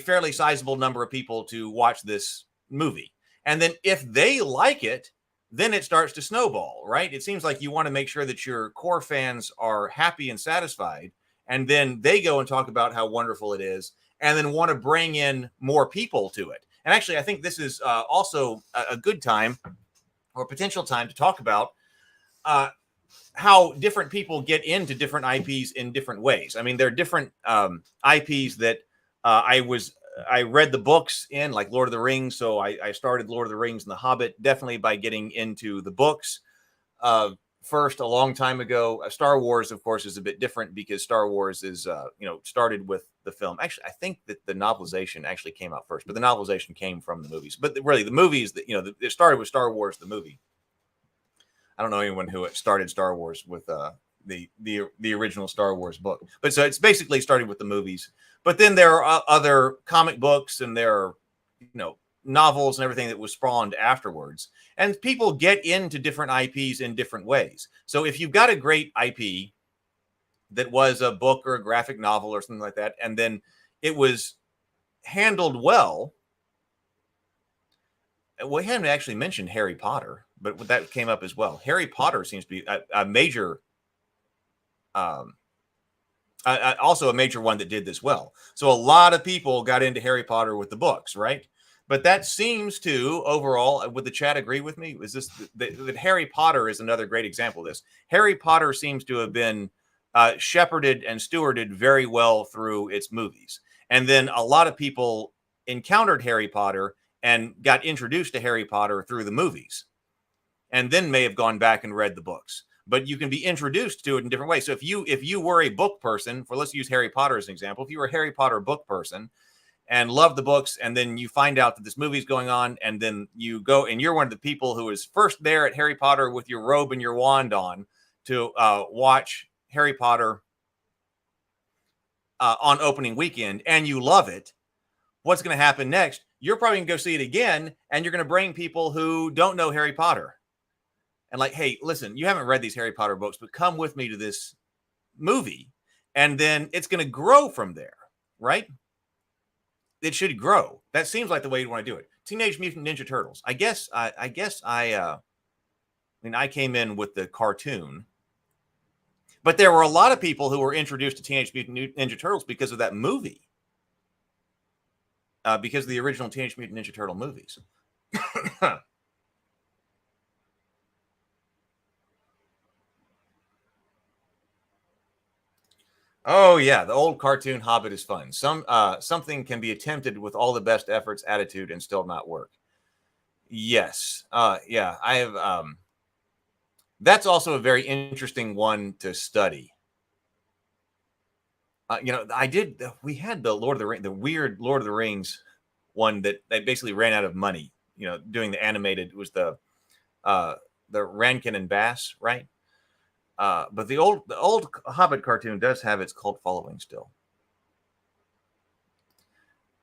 A: fairly sizable number of people to watch this movie. And then if they like it, then it starts to snowball, right? It seems like you want to make sure that your core fans are happy and satisfied, and then they go and talk about how wonderful it is. and then want to bring in more people to it. And actually, I think this is also a good time or potential time to talk about how different people get into different IPs in different ways. I mean, there are different IPs that I read the books in, like Lord of the Rings. So I started Lord of the Rings and The Hobbit definitely by getting into the books. First, a long time ago, Star Wars, of course, is a bit different because Star Wars is, started with the film. Actually, I think that the novelization actually came out first, but the novelization came from the movies. But really, the movies that, it started with Star Wars, the movie. I don't know anyone who started Star Wars with the original Star Wars book. But so it's basically started with the movies. But then there are other comic books and there are, novels and everything that was spawned afterwards. And people get into different IPs in different ways. So if you've got a great IP that was a book or a graphic novel or something like that, and then it was handled well. We haven't actually mentioned Harry Potter, but that came up as well. Harry Potter seems to be a major, also a major one that did this well. So a lot of people got into Harry Potter with the books, right? But that seems to overall, would the chat agree with me? Is this that Harry Potter is another great example of this? Harry Potter seems to have been shepherded and stewarded very well through its movies. And then a lot of people encountered Harry Potter and got introduced to Harry Potter through the movies, and then may have gone back and read the books. But you can be introduced to it in different ways. So if you were a book person, let's use Harry Potter as an example. If you were a Harry Potter book person and love the books, and then you find out that this movie's going on, and then you go and you're one of the people who is first there at Harry Potter with your robe and your wand on to watch Harry Potter on opening weekend, and you love it, what's going to happen next? You're probably going to go see it again, and you're going to bring people who don't know Harry Potter. And like, hey, listen, you haven't read these Harry Potter books, but come with me to this movie. And then it's going to grow from there, right? It should grow. That seems like the way you want to do it. Teenage Mutant Ninja Turtles. I came in with the cartoon, but there were a lot of people who were introduced to Teenage Mutant Ninja Turtles because of that movie. Because of the original Teenage Mutant Ninja Turtle movies. Oh yeah, the old cartoon Hobbit is fun. Something can be attempted with all the best efforts, attitude, and still not work. Yes. Yeah, I have. That's also a very interesting one to study. We had the Lord of the Rings, the weird Lord of the Rings one that they basically ran out of money. Doing the animated, it was the Rankin and Bass, right? But the old Hobbit cartoon does have its cult following still.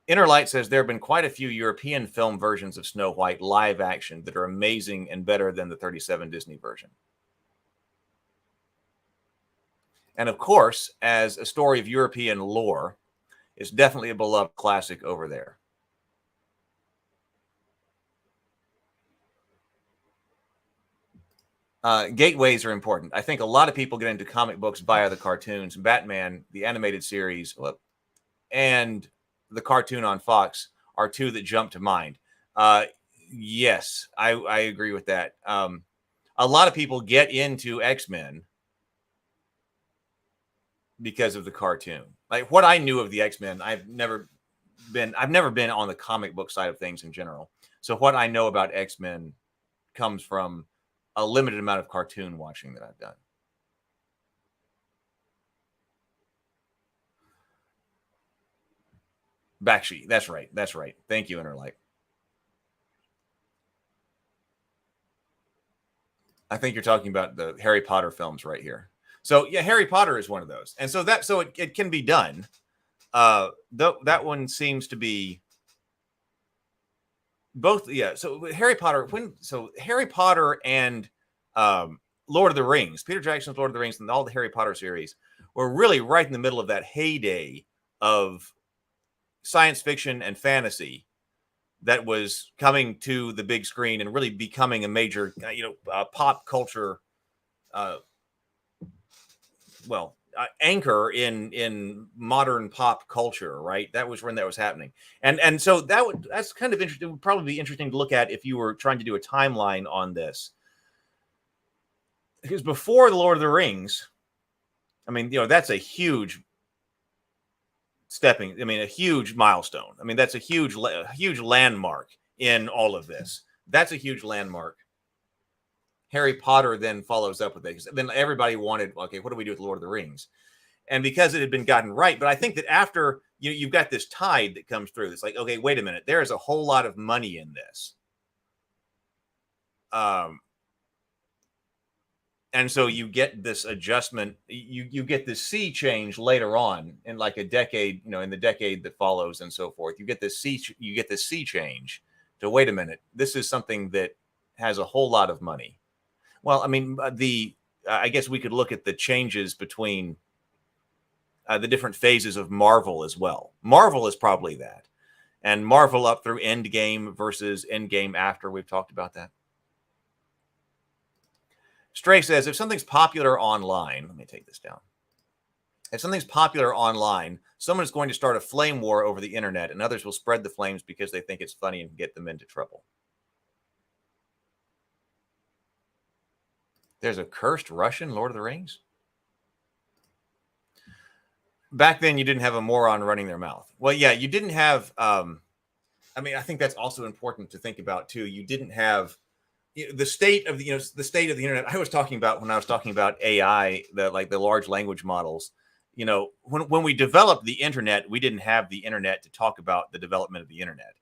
A: Inner Light says there have been quite a few European film versions of Snow White live action that are amazing and better than the 37 Disney version. And of course, as a story of European lore, it's definitely a beloved classic over there. Gateways are important. I think a lot of people get into comic books via the cartoons. Batman, the animated series, and the cartoon on Fox are two that jump to mind. Yes, I agree with that. A lot of people get into X-Men because of the cartoon. Like what I knew of the X-Men, I've never been on the comic book side of things in general. So what I know about X-Men comes from a limited amount of cartoon watching that I've done. Bakshi, that's right. That's right. Thank you, Inner Light. I think you're talking about the Harry Potter films right here. So yeah, Harry Potter is one of those. And so it can be done. That one seems to be both. Yeah. So Harry Potter, Harry Potter and Lord of the Rings, Peter Jackson's Lord of the Rings and all the Harry Potter series were really right in the middle of that heyday of science fiction and fantasy that was coming to the big screen and really becoming a major, pop culture, anchor in modern pop culture, right? That was when that was happening, and so that's kind of interesting. It would probably be interesting to look at if you were trying to do a timeline on this, because before the Lord of the Rings, I mean, that's a huge a huge milestone. I mean, that's a huge landmark in all of this. That's a huge landmark. Harry Potter then follows up with it. Then everybody wanted, okay, what do we do with Lord of the Rings? And because it had been gotten right, but I think that after you've got this tide that comes through, it's like, okay, wait a minute, there is a whole lot of money in this. And so you get this adjustment, you get this sea change later on in like a decade, in the decade that follows and so forth. You get this sea change to, wait a minute, this is something that has a whole lot of money. Well, I mean, I guess we could look at the changes between the different phases of Marvel as well. Marvel is probably that. And Marvel up through Endgame versus Endgame after. We've talked about that. Stray says, if something's popular online, let me take this down. If something's popular online, someone is going to start a flame war over the internet, and others will spread the flames because they think it's funny and get them into trouble. There's a cursed Russian Lord of the Rings? Back then, you didn't have a moron running their mouth. Well, yeah, you didn't have, I think that's also important to think about, too. You didn't have the state of the internet. I was talking about when I was talking about AI, the large language models. When we developed the internet, we didn't have the internet to talk about the development of the internet.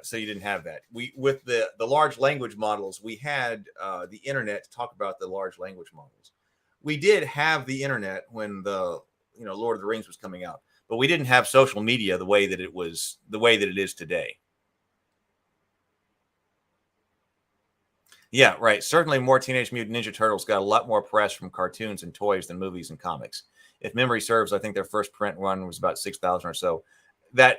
A: So you didn't have that. With the large language models, we had the internet to talk about the large language models. We did have the internet when the Lord of the Rings was coming out, but we didn't have social media the way that it is today. Yeah, right. Certainly more Teenage Mutant Ninja Turtles got a lot more press from cartoons and toys than movies and comics. If memory serves, I think their first print run was about 6,000 or so. That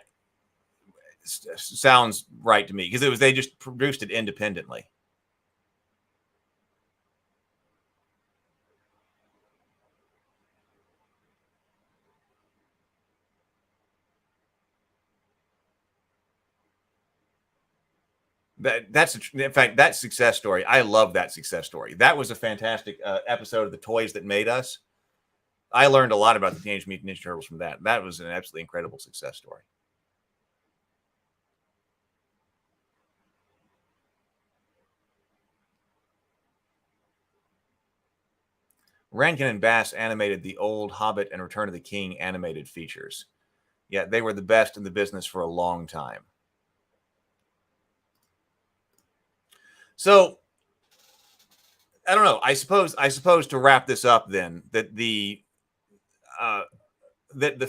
A: sounds right to me, because they just produced it independently. In fact, that success story, I love that success story. That was a fantastic episode of The Toys That Made Us. I learned a lot about the Teenage Mutant Ninja Turtles from that. That was an absolutely incredible success story. Rankin and Bass animated the old Hobbit and Return of the King animated features. Yeah, they were the best in the business for a long time. So, I don't know. I suppose to wrap this up, then, that the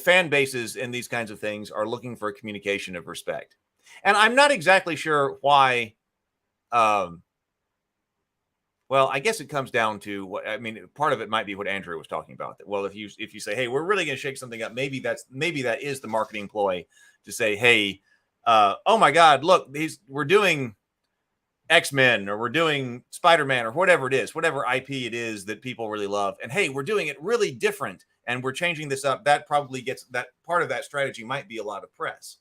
A: fan bases in these kinds of things are looking for a communication of respect, and I'm not exactly sure why. Well, I guess it comes down to what part of it might be what Andrew was talking about. That, well, if you say, hey, we're really going to shake something up, maybe that is the marketing ploy to say, hey, oh my God, look, we're doing X-Men, or we're doing Spider-Man, or whatever it is, whatever IP it is that people really love. And hey, we're doing it really different, and we're changing this up. That probably gets that part of that strategy might be a lot of press.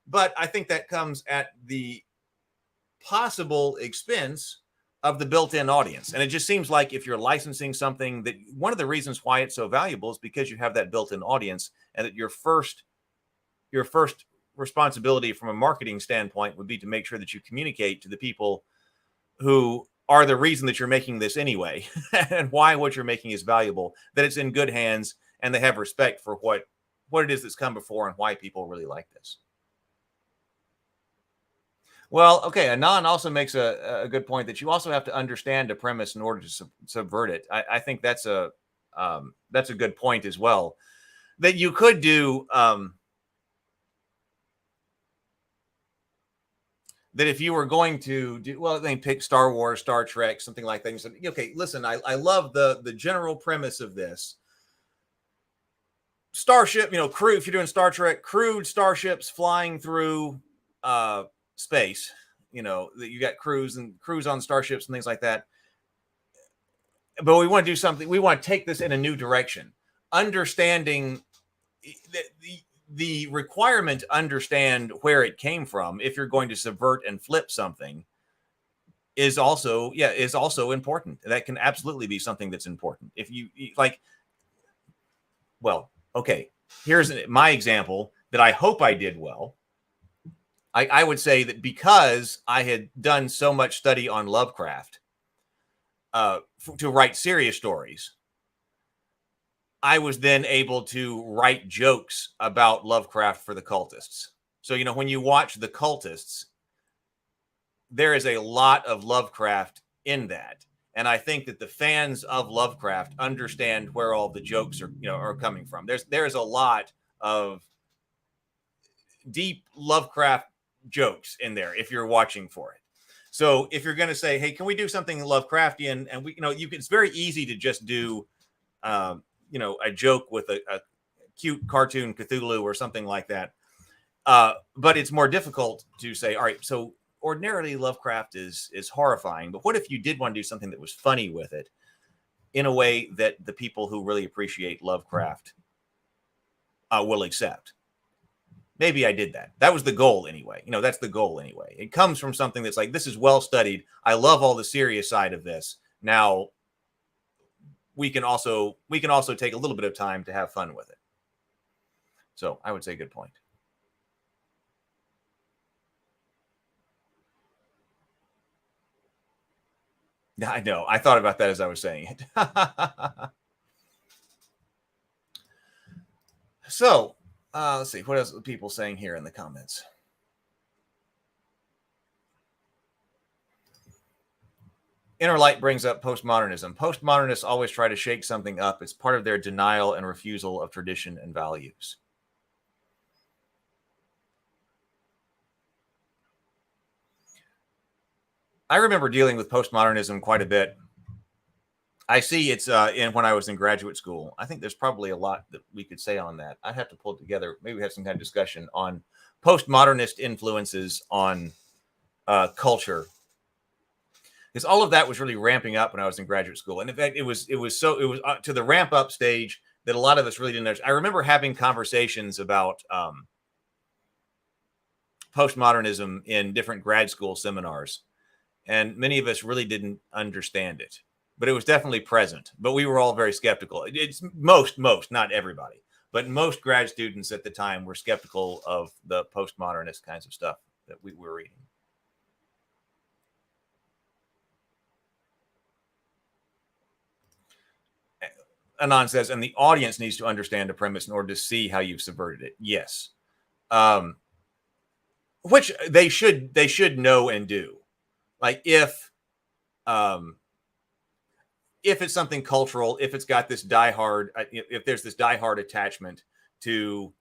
A: But I think that comes at the possible expense of the built-in audience. And it just seems like if you're licensing something, that one of the reasons why it's so valuable is because you have that built-in audience, and that your first responsibility from a marketing standpoint would be to make sure that you communicate to the people who are the reason that you're making this anyway, and why what you're making is valuable, that it's in good hands, and they have respect for what it is that's come before and why people really like this. Well, okay, Anon also makes a good point that you also have to understand a premise in order to subvert it. I think that's a good point as well, that you could do that if you were going to do, well, they pick Star Wars, Star Trek, something like that. You said, okay, listen, I love the general premise of this. Starship, crew, if you're doing Star Trek, crewed starships flying through space, that you got crews on starships and things like that. But we want to do something, we want to take this in a new direction. understanding the requirement to understand where it came from if you're going to subvert and flip something is also important. That can absolutely be something that's important. If you like, well, okay, here's my example that I hope I did well. I would say that because I had done so much study on Lovecraft to write serious stories, I was then able to write jokes about Lovecraft for the cultists. So, when you watch the cultists, there is a lot of Lovecraft in that. And I think that the fans of Lovecraft understand where all the jokes are coming from. There's a lot of deep Lovecraft jokes in there if you're watching for it. So if you're going to say, hey, can we do something Lovecraftian? And it's very easy to just do, a joke with a cute cartoon Cthulhu or something like that. But it's more difficult to say, all right, so ordinarily Lovecraft is horrifying, but what if you did want to do something that was funny with it in a way that the people who really appreciate Lovecraft will accept? Maybe I did that. That was the goal anyway. That's the goal anyway. It comes from something that's like, this is well studied. I love all the serious side of this. Now we can also take a little bit of time to have fun with it. So I would say good point. I know. I thought about that as I was saying it. So, let's see. What else are people saying here in the comments? Inner Light brings up postmodernism. Postmodernists always try to shake something up. It's part of their denial and refusal of tradition and values. I remember dealing with postmodernism quite a bit. I see it's when I was in graduate school. I think there's probably a lot that we could say on that. I'd have to pull it together. Maybe we have some kind of discussion on postmodernist influences on culture, because all of that was really ramping up when I was in graduate school. And in fact, it was to the ramp up stage that a lot of us really didn't understand. I remember having conversations about postmodernism in different grad school seminars. And many of us really didn't understand it, but it was definitely present. But we were all very skeptical. It's most, not everybody, but most grad students at the time were skeptical of the postmodernist kinds of stuff that we were reading. Anon says, and the audience needs to understand a premise in order to see how you've subverted it. Yes. Which they should know and do. Like if it's something cultural, if it's got this if there's this diehard attachment to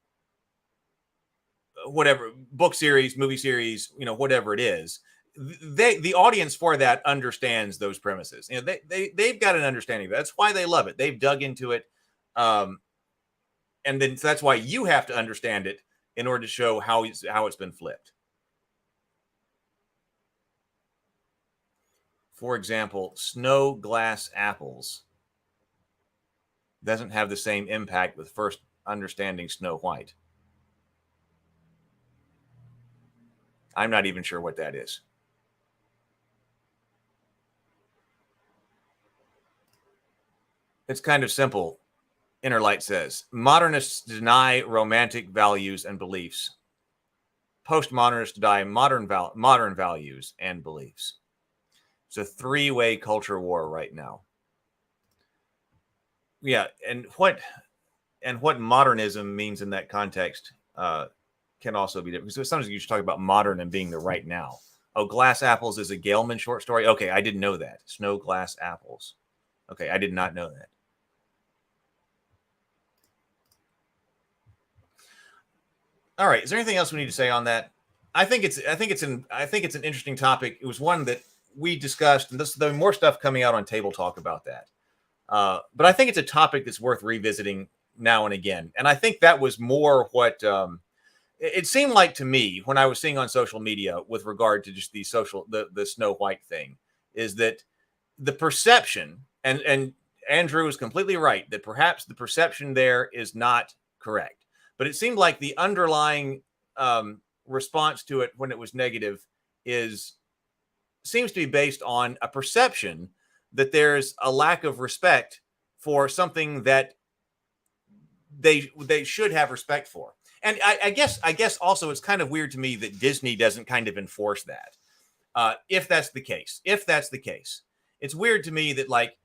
A: whatever book series, movie series, whatever it is, the audience for that understands those premises. They've got an understanding of that. That's why they love it. They've dug into it, and then that's why you have to understand it in order to show how it's been flipped. For example, snow glass apples doesn't have the same impact with first understanding Snow White. I'm not even sure what that is. It's kind of simple. Inner Light says, modernists deny romantic values and beliefs. Postmodernists deny modern values and beliefs. It's a three-way culture war right now. Yeah, and what modernism means in that context can also be different. So sometimes you should talk about modern and being the right now. Oh, Glass Apples is a Gaiman short story. Okay, I didn't know that. Snow Glass Apples. Okay, I did not know that. All right, is there anything else we need to say on that? I think it's an interesting topic. It was one that we discussed, and there's more stuff coming out on Table Talk about that. But I think it's a topic that's worth revisiting now and again. And I think that was more what it seemed like to me when I was seeing on social media with regard to just the Snow White thing, is that the perception, and Andrew is completely right that perhaps the perception there is not correct. But it seemed like the underlying response to it when it was negative seems to be based on a perception that there's a lack of respect for something that they should have respect for. And I guess also it's kind of weird to me that Disney doesn't kind of enforce that. If that's the case, it's weird to me that, like,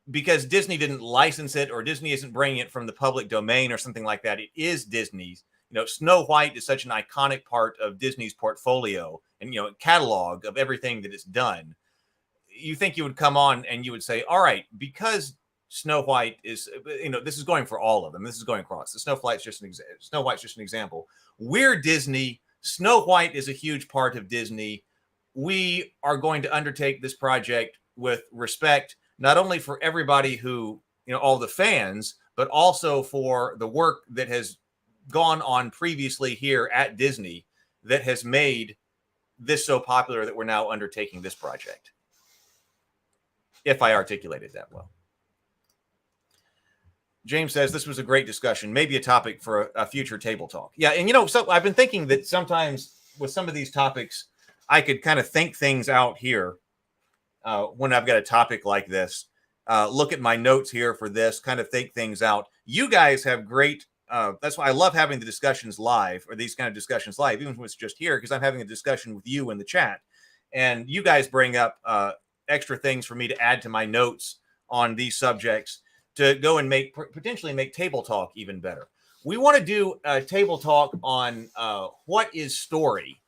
A: because Disney didn't license it or Disney isn't bringing it from the public domain or something like that. It is Disney's. Snow White is such an iconic part of Disney's portfolio and, catalog of everything that it's done. You think you would come on and you would say, all right, because Snow White is, this is going for all of them. This is going across. The Snow White's just an example. We're Disney. Snow White is a huge part of Disney. We are going to undertake this project with respect, not only for everybody who, all the fans, but also for the work that has gone on previously here at Disney that has made this so popular that we're now undertaking this project. If I articulated that well. James says this was a great discussion, maybe a topic for a future table talk. Yeah, and so I've been thinking that sometimes with some of these topics, I could kind of think things out here when I've got a topic like this. Look at my notes here for this, kind of think things out. You guys have great. That's why I love having the discussions live, or these kind of discussions live, even when it's just here, because I'm having a discussion with you in the chat, and you guys bring up extra things for me to add to my notes on these subjects to go and potentially make table talk even better. We want to do a table talk on what is story,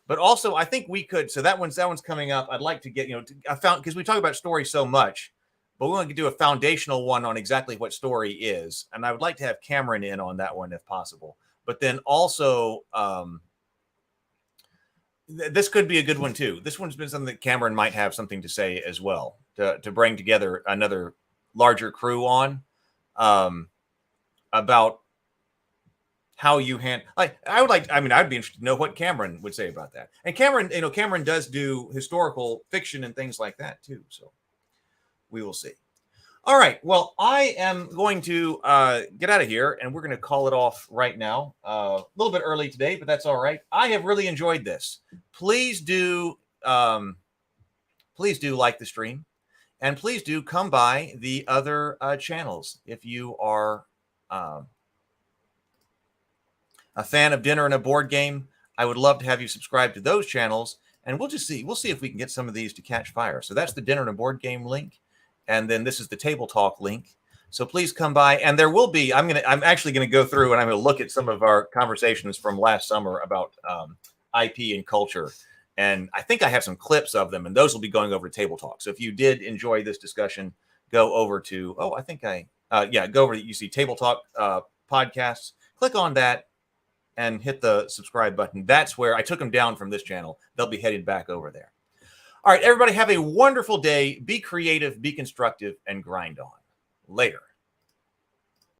A: but also I think we could. So that one's coming up. I'd like to get because we talk about story so much. But we want to do a foundational one on exactly what story is. And I would like to have Cameron in on that one if possible. But then also, this could be a good one too. This one's been something that Cameron might have something to say as well, to bring together another larger crew on about how you I'd be interested to know what Cameron would say about that. And Cameron does do historical fiction and things like that too. So we will see. All right. Well, I am going to get out of here, and we're going to call it off right now. A little bit early today, but that's all right. I have really enjoyed this. Please do like the stream, and please do come by the other channels if you are a fan of Dinner and a Board Game. I would love to have you subscribe to those channels, and we'll see if we can get some of these to catch fire. So that's the Dinner and a Board Game link. And then this is the Table Talk link. So please come by. And there will be, I'm actually going to go through and I'm going to look at some of our conversations from last summer about IP and culture. And I think I have some clips of them, and those will be going over to Table Talk. So if you did enjoy this discussion, go over to, go over to, you see Table Talk podcasts, click on that and hit the subscribe button. That's where I took them down from this channel. They'll be headed back over there. All right, everybody, have a wonderful day. Be creative, be constructive, and grind on. Later.